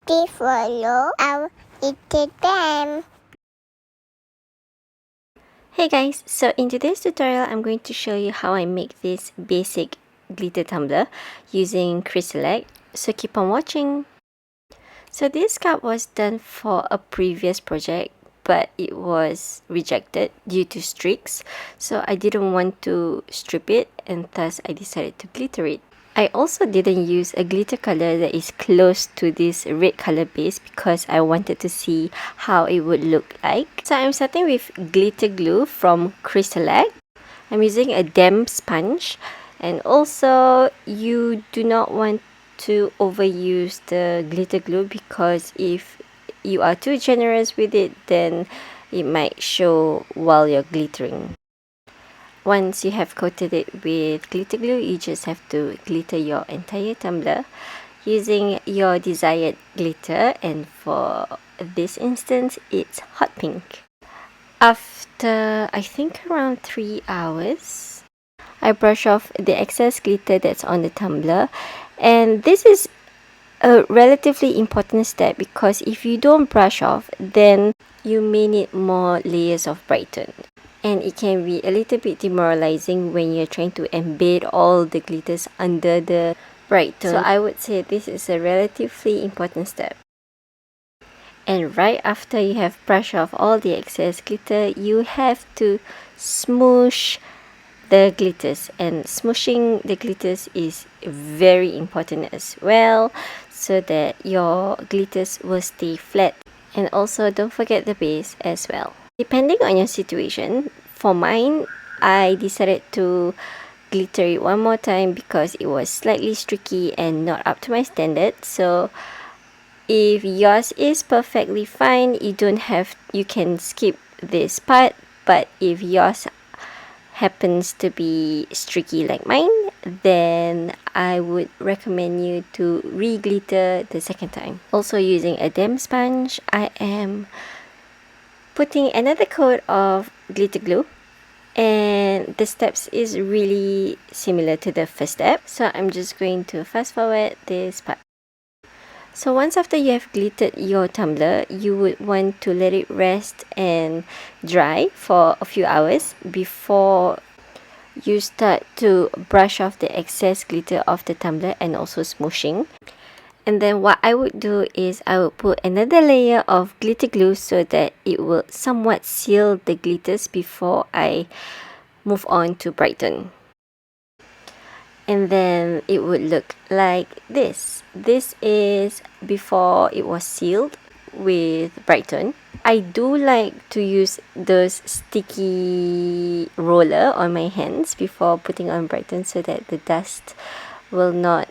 Please follow our Instagram. Hey guys, so in today's tutorial I'm going to show you how I make this basic glitter tumbler using Crystalac, so keep on watching. So this cup was done for a previous project, but it was rejected due to streaks, so I didn't want to strip it and thus I decided to glitter it. I also didn't use a glitter color that is close to this red color base because I wanted to see how it would look like. So I'm starting with glitter glue from Crystalac. I'm using a damp sponge, and also you do not want to overuse the glitter glue because if you are too generous with it, then it might show while you're glittering. Once you have coated it with glitter glue, you just have to glitter your entire tumbler using your desired glitter, and for this instance it's hot pink. After I think around 3 hours, I brush off the excess glitter that's on the tumbler, and this is a relatively important step because if you don't brush off, then you may need more layers of Brite, and it can be a little bit demoralizing when you're trying to embed all the glitters under the Brite. So I would say this is a relatively important step. And right after you have brushed off all the excess glitter, you have to smoosh the glitters, and smooshing the glitters is very important as well so that your glitters will stay flat. And also don't forget the base as well. Depending on your situation, for mine, I decided to glitter it one more time because it was slightly streaky and not up to my standard. So if yours is perfectly fine, you can skip this part, but if yours happens to be streaky like mine, then I would recommend you to re-glitter the second time. Also using a damp sponge, I am putting another coat of glitter glue, and the steps is really similar to the first step, so I'm just going to fast forward this part. So once after you have glittered your tumbler, you would want to let it rest and dry for a few hours before you start to brush off the excess glitter off the tumbler and also smooshing. And then what I would do is I would put another layer of glitter glue so that it will somewhat seal the glitters before I move on to Brite. And then it would look like this. This is before it was sealed with Brite. I do like to use those sticky roller on my hands before putting on Brite so that the dust will not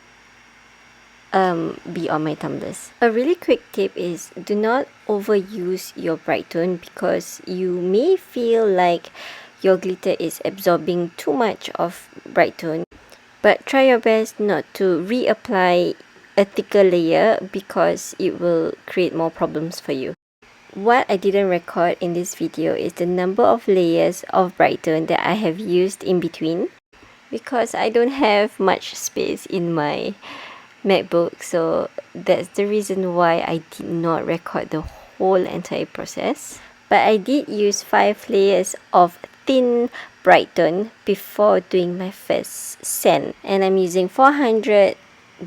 be on my tumblers. A really quick tip is do not overuse your Brite because you may feel like your glitter is absorbing too much of Brite, but try your best not to reapply a thicker layer because it will create more problems for you. What I didn't record in this video is the number of layers of Brite that I have used in between because I don't have much space in my MacBook, so that's the reason why I did not record the whole entire process. But I did use 5 layers of thin Brite before doing my first sand, and I'm using 400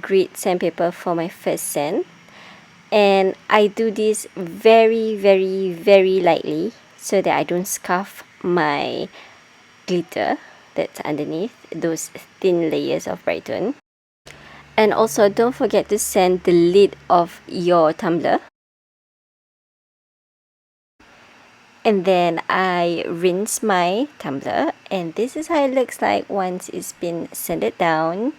grit sandpaper for my first sand, and I do this very lightly so that I don't scuff my glitter that's underneath those thin layers of Brite. And also don't forget to sand the lid of your tumbler. And then I rinse my tumbler, and this is how it looks like once it's been sanded down.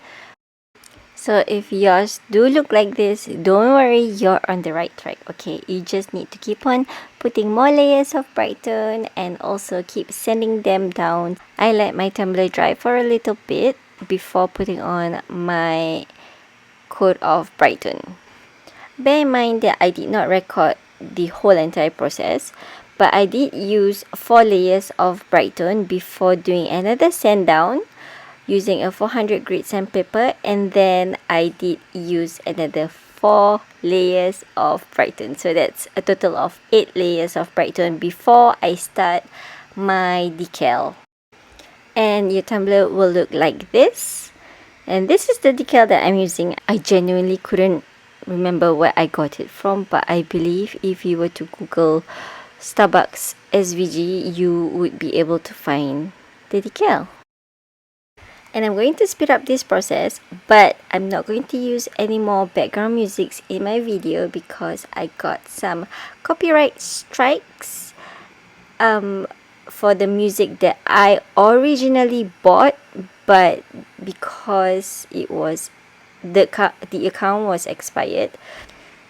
So if yours do look like this, don't worry, you're on the right track, okay? You just need to keep on putting more layers of Brite and also keep sanding them down. I let my tumbler dry for a little bit before putting on my coat of Brite. Bear in mind that I did not record the whole entire process, but I did use 4 layers of Brite before doing another sand down using a 400 grit sandpaper, and then I did use another 4 layers of Brite tone. So that's a total of 8 layers of Brite tone before I start my decal. And your tumbler will look like this. And this is the decal that I'm using. I genuinely couldn't remember where I got it from, but I believe if you were to Google Starbucks SVG, you would be able to find the decal. And I'm going to speed up this process, but I'm not going to use any more background music in my video because I got some copyright strikes for the music that I originally bought, but because it was the account was expired,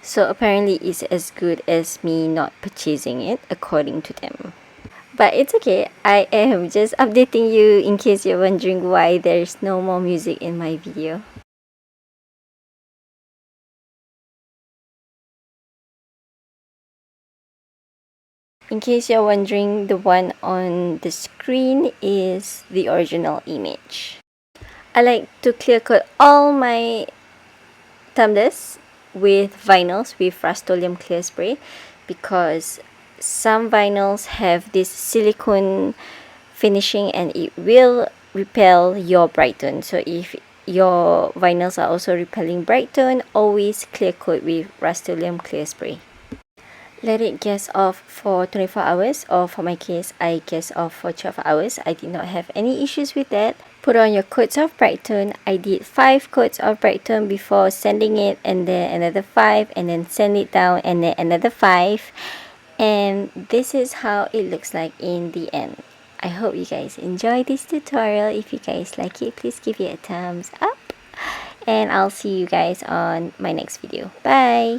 so apparently it's as good as me not purchasing it according to them. But it's okay, I am just updating you in case you're wondering why there's no more music in my video. In case you're wondering, the one on the screen is the original image. I like to clear coat all my tumblers with vinyls with Rustoleum Clear Spray because some vinyls have this silicone finishing and it will repel your Brite tone. So if your vinyls are also repelling Brite tone, always clear coat with Rustoleum Clear Spray. Let it gas off for 24 hours, or for my case, I gas off for 12 hours. I did not have any issues with that. Put on your coats of Brite tone. I did 5 coats of Brite tone before sanding it, and then another 5, and then sand it down, and then another 5. And this is how it looks like in the end. I hope you guys enjoy this tutorial. If you guys like it, please give it a thumbs up. And I'll see you guys on my next video. Bye!